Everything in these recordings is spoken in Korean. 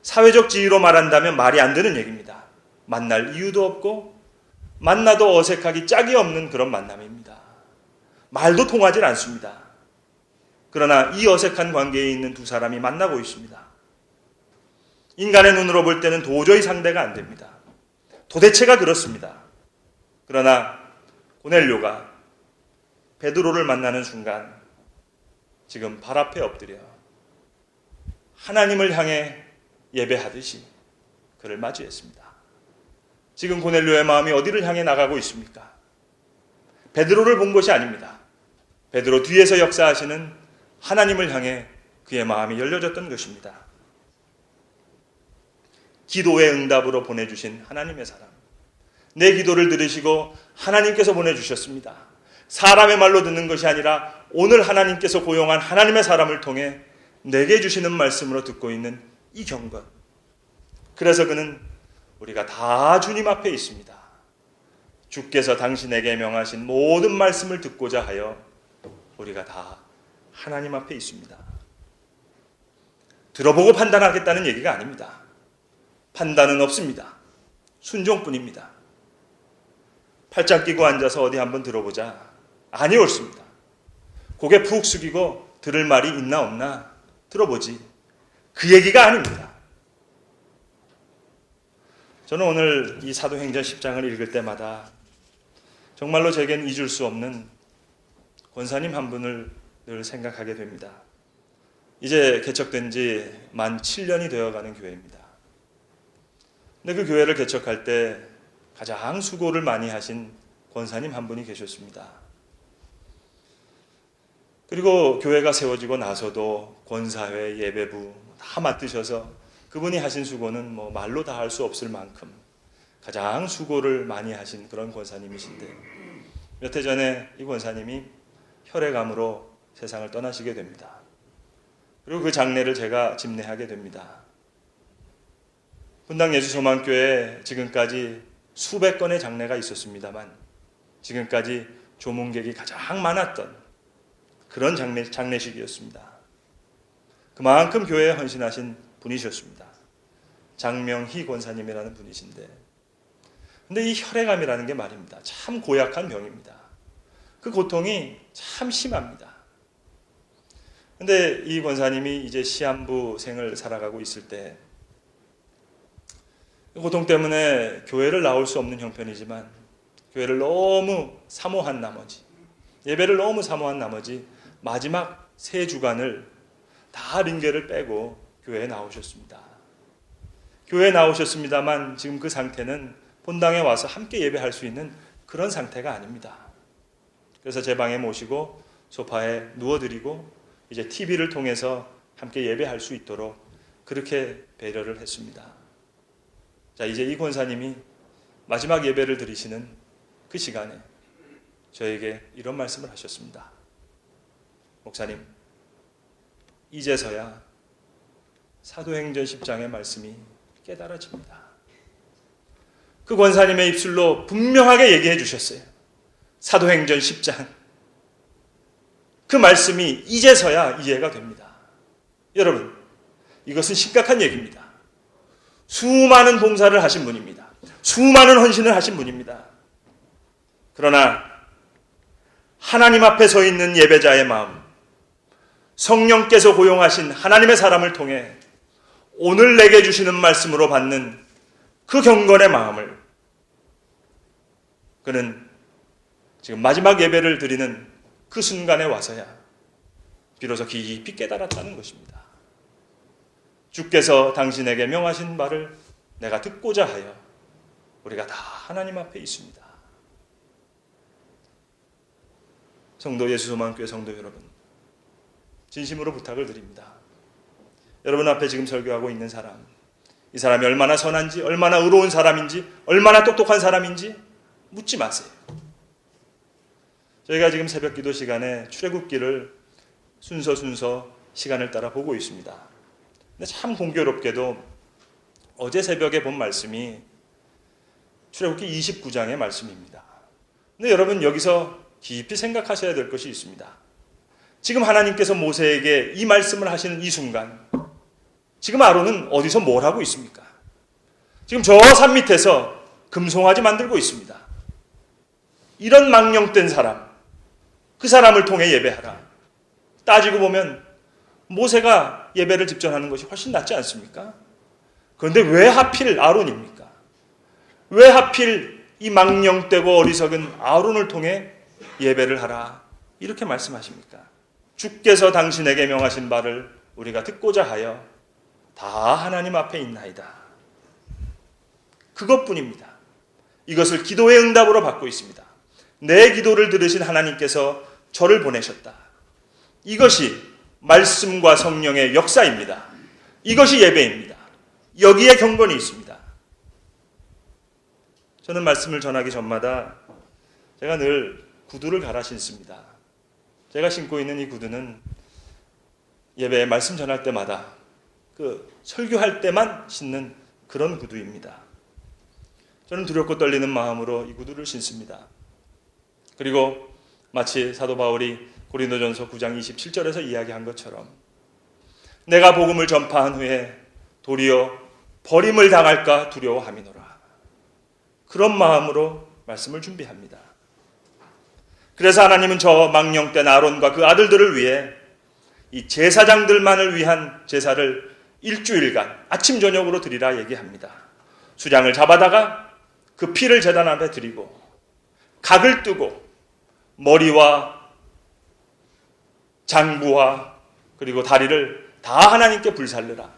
사회적 지위로 말한다면 말이 안 되는 얘기입니다. 만날 이유도 없고 만나도 어색하기 짝이 없는 그런 만남입니다. 말도 통하지 않습니다. 그러나 이 어색한 관계에 있는 두 사람이 만나고 있습니다. 인간의 눈으로 볼 때는 도저히 상대가 안 됩니다. 도대체가 그렇습니다. 그러나 고넬료가 베드로를 만나는 순간 지금 발 앞에 엎드려 하나님을 향해 예배하듯이 그를 맞이했습니다. 지금 고넬료의 마음이 어디를 향해 나가고 있습니까? 베드로를 본 것이 아닙니다. 베드로 뒤에서 역사하시는 하나님을 향해 그의 마음이 열려졌던 것입니다. 기도의 응답으로 보내주신 하나님의 사람. 내 기도를 들으시고 하나님께서 보내주셨습니다. 사람의 말로 듣는 것이 아니라 오늘 하나님께서 고용한 하나님의 사람을 통해 내게 주시는 말씀으로 듣고 있는 이 경건. 그래서 그는 우리가 다 주님 앞에 있습니다. 주께서 당신에게 명하신 모든 말씀을 듣고자 하여 우리가 다 하나님 앞에 있습니다. 들어보고 판단하겠다는 얘기가 아닙니다. 판단은 없습니다. 순종뿐입니다. 팔짱 끼고 앉아서 어디 한번 들어보자. 아니 옳습니다. 고개 푹 숙이고 들을 말이 있나 없나 들어보지. 그 얘기가 아닙니다. 저는 오늘 이 사도행전 10장을 읽을 때마다 정말로 제겐 잊을 수 없는 권사님 한 분을 늘 생각하게 됩니다. 이제 개척된 지 만 7년이 되어가는 교회입니다. 근데 그 교회를 개척할 때 가장 수고를 많이 하신 권사님 한 분이 계셨습니다. 그리고 교회가 세워지고 나서도 권사회, 예배부 다 맡으셔서 그분이 하신 수고는 뭐 말로 다 할 수 없을 만큼 가장 수고를 많이 하신 그런 권사님이신데 몇 해 전에 이 권사님이 혈액암으로 세상을 떠나시게 됩니다. 그리고 그 장례를 제가 집례하게 됩니다. 분당 예수소망교회에 지금까지 수백 건의 장례가 있었습니다만 지금까지 조문객이 가장 많았던 그런 장례식이었습니다. 그만큼 교회에 헌신하신 분이셨습니다. 장명희 권사님이라는 분이신데 근데 이 혈액암이라는 게 말입니다. 참 고약한 병입니다. 그 고통이 참 심합니다. 근데 이 권사님이 이제 시한부 생을 살아가고 있을 때 고통 때문에 교회를 나올 수 없는 형편이지만 교회를 너무 사모한 나머지 예배를 너무 사모한 나머지 마지막 3주간을 다 링게를 빼고 교회에 나오셨습니다. 교회에 나오셨습니다만 지금 그 상태는 본당에 와서 함께 예배할 수 있는 그런 상태가 아닙니다. 그래서 제 방에 모시고 소파에 누워드리고 이제 TV를 통해서 함께 예배할 수 있도록 그렇게 배려를 했습니다. 자, 이제 이 권사님이 마지막 예배를 드리시는 그 시간에 저에게 이런 말씀을 하셨습니다. 목사님, 이제서야 사도행전 10장의 말씀이 깨달아집니다. 그 권사님의 입술로 분명하게 얘기해 주셨어요. 사도행전 10장. 그 말씀이 이제서야 이해가 됩니다. 여러분, 이것은 심각한 얘기입니다. 수많은 봉사를 하신 분입니다. 수많은 헌신을 하신 분입니다. 그러나 하나님 앞에 서 있는 예배자의 마음, 성령께서 고용하신 하나님의 사람을 통해 오늘 내게 주시는 말씀으로 받는 그 경건의 마음을 그는 지금 마지막 예배를 드리는 그 순간에 와서야 비로소 깊이 깨달았다는 것입니다. 주께서 당신에게 명하신 말을 내가 듣고자 하여 우리가 다 하나님 앞에 있습니다. 성도 예수소망교회 성도 여러분, 진심으로 부탁을 드립니다. 여러분 앞에 지금 설교하고 있는 사람, 이 사람이 얼마나 선한지, 얼마나 의로운 사람인지, 얼마나 똑똑한 사람인지 묻지 마세요. 저희가 지금 새벽 기도 시간에 출애굽기를 순서 시간을 따라 보고 있습니다. 근데 참 공교롭게도 어제 새벽에 본 말씀이 출애굽기 29장의 말씀입니다. 근데 여러분 여기서 깊이 생각하셔야 될 것이 있습니다. 지금 하나님께서 모세에게 이 말씀을 하시는 이 순간, 지금 아론은 어디서 뭘 하고 있습니까? 지금 저 산 밑에서 금송아지 만들고 있습니다. 이런 망령된 사람, 그 사람을 통해 예배하라. 따지고 보면 모세가 예배를 집전하는 것이 훨씬 낫지 않습니까? 그런데 왜 하필 아론입니까? 왜 하필 이 망령되고 어리석은 아론을 통해 예배를 하라 이렇게 말씀하십니까? 주께서 당신에게 명하신 바를 우리가 듣고자 하여 다 하나님 앞에 있나이다. 그것뿐입니다. 이것을 기도의 응답으로 받고 있습니다. 내 기도를 들으신 하나님께서 저를 보내셨다. 이것이 말씀과 성령의 역사입니다. 이것이 예배입니다. 여기에 경건이 있습니다. 저는 말씀을 전하기 전마다 제가 늘 구두를 갈아 신습니다. 제가 신고 있는 이 구두는 예배에 말씀 전할 때마다 설교할 때만 신는 그런 구두입니다. 저는 두렵고 떨리는 마음으로 이 구두를 신습니다. 그리고 마치 사도 바울이 고린도전서 9장 27절에서 이야기한 것처럼 내가 복음을 전파한 후에 도리어 버림을 당할까 두려워함이노라. 그런 마음으로 말씀을 준비합니다. 그래서 하나님은 저 망령된 아론과 그 아들들을 위해 이 제사장들만을 위한 제사를 일주일간 아침 저녁으로 드리라 얘기합니다. 수장을 잡아다가 그 피를 제단 앞에 드리고 각을 뜨고 머리와 장부와 그리고 다리를 다 하나님께 불살르라.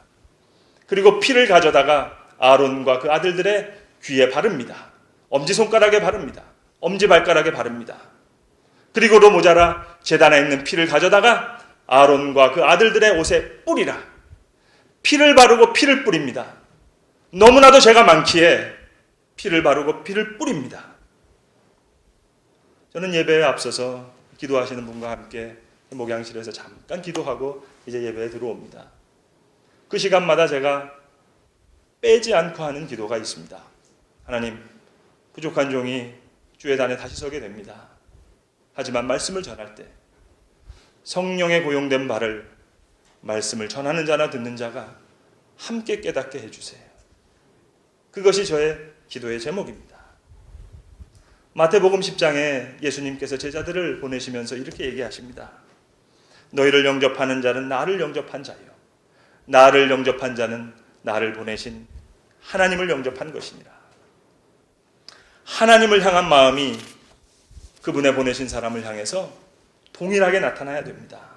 그리고 피를 가져다가 아론과 그 아들들의 귀에 바릅니다. 엄지손가락에 바릅니다. 엄지발가락에 바릅니다. 그리고도 모자라 제단에 있는 피를 가져다가 아론과 그 아들들의 옷에 뿌리라. 피를 바르고 피를 뿌립니다. 너무나도 죄가 많기에 피를 바르고 피를 뿌립니다. 저는 예배에 앞서서 기도하시는 분과 함께 목양실에서 잠깐 기도하고 이제 예배에 들어옵니다. 그 시간마다 제가 빼지 않고 하는 기도가 있습니다. 하나님, 부족한 종이 주의 단에 다시 서게 됩니다. 하지만 말씀을 전할 때 성령에 고용된 바를 말씀을 전하는 자나 듣는 자가 함께 깨닫게 해주세요. 그것이 저의 기도의 제목입니다. 마태복음 10장에 예수님께서 제자들을 보내시면서 이렇게 얘기하십니다. 너희를 영접하는 자는 나를 영접한 자요. 나를 영접한 자는 나를 보내신 하나님을 영접한 것이니라. 하나님을 향한 마음이 그분의 보내신 사람을 향해서 동일하게 나타나야 됩니다.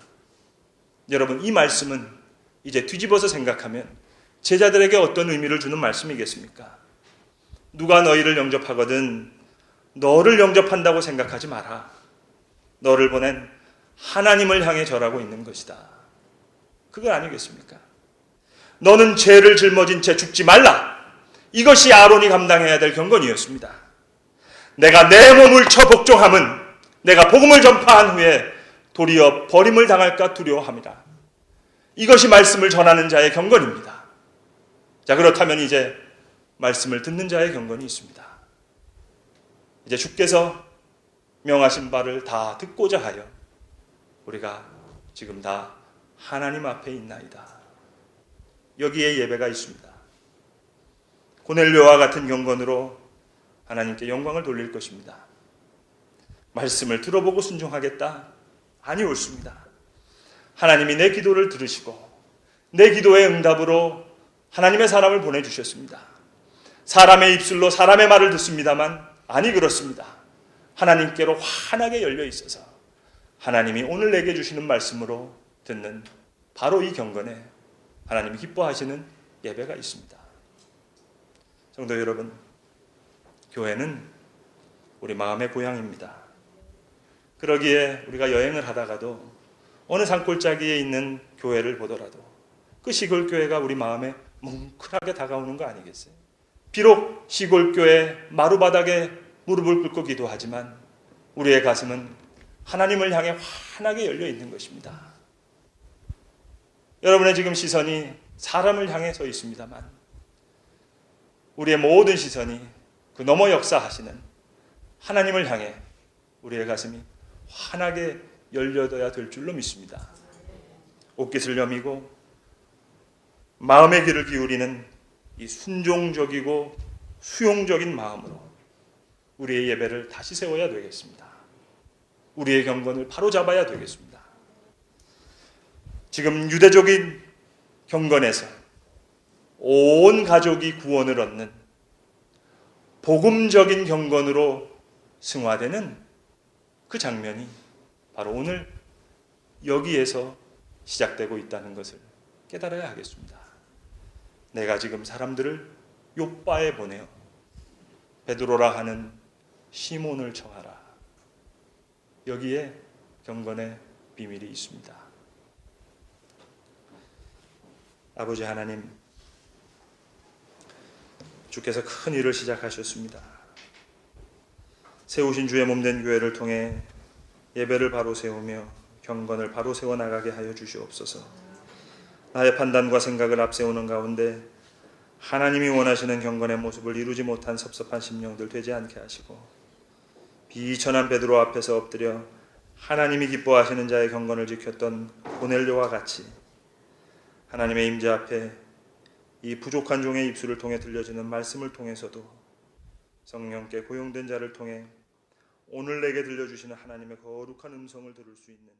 여러분, 이 말씀은 이제 뒤집어서 생각하면 제자들에게 어떤 의미를 주는 말씀이겠습니까? 누가 너희를 영접하거든 너를 영접한다고 생각하지 마라. 너를 보낸 하나님을 향해 절하고 있는 것이다. 그거 아니겠습니까? 너는 죄를 짊어진 채 죽지 말라. 이것이 아론이 감당해야 될 경건이었습니다. 내가 내 몸을 쳐 복종함은 내가 복음을 전파한 후에 도리어 버림을 당할까 두려워함이라. 이것이 말씀을 전하는 자의 경건입니다. 자, 그렇다면 이제 말씀을 듣는 자의 경건이 있습니다. 이제 주께서 명하신 바를 다 듣고자 하여 우리가 지금 다 하나님 앞에 있나이다. 여기에 예배가 있습니다. 고넬료와 같은 경건으로 하나님께 영광을 돌릴 것입니다. 말씀을 들어보고 순종하겠다? 아니, 옳습니다. 하나님이 내 기도를 들으시고 내 기도의 응답으로 하나님의 사람을 보내주셨습니다. 사람의 입술로 사람의 말을 듣습니다만 아니, 그렇습니다. 하나님께로 환하게 열려 있어서 하나님이 오늘 내게 주시는 말씀으로 듣는 바로 이 경건에 하나님이 기뻐하시는 예배가 있습니다. 성도 여러분, 교회는 우리 마음의 고향입니다. 그러기에 우리가 여행을 하다가도 어느 산골짜기에 있는 교회를 보더라도 그 시골 교회가 우리 마음에 뭉클하게 다가오는 거 아니겠어요? 비록 시골교회 마루바닥에 무릎을 꿇고 기도하지만 우리의 가슴은 하나님을 향해 환하게 열려 있는 것입니다. 여러분의 지금 시선이 사람을 향해 서 있습니다만 우리의 모든 시선이 그 너머 역사하시는 하나님을 향해 우리의 가슴이 환하게 열려둬야 될 줄로 믿습니다. 옷깃을 여미고 마음의 귀를 기울이는 이 순종적이고 수용적인 마음으로 우리의 예배를 다시 세워야 되겠습니다. 우리의 경건을 바로잡아야 되겠습니다. 지금 유대적인 경건에서 온 가족이 구원을 얻는 복음적인 경건으로 승화되는 그 장면이 바로 오늘 여기에서 시작되고 있다는 것을 깨달아야 하겠습니다. 내가 지금 사람들을 욥바에 보내어 베드로라 하는 시몬을 청하라. 여기에 경건의 비밀이 있습니다. 아버지 하나님, 주께서 큰 일을 시작하셨습니다. 세우신 주의 몸된 교회를 통해 예배를 바로 세우며 경건을 바로 세워나가게 하여 주시옵소서. 나의 판단과 생각을 앞세우는 가운데 하나님이 원하시는 경건의 모습을 이루지 못한 섭섭한 심령들 되지 않게 하시고, 비천한 베드로 앞에서 엎드려 하나님이 기뻐하시는 자의 경건을 지켰던 고넬료와 같이 하나님의 임재 앞에 이 부족한 종의 입술을 통해 들려지는 말씀을 통해서도 성령께 고용된 자를 통해 오늘 내게 들려주시는 하나님의 거룩한 음성을 들을 수 있는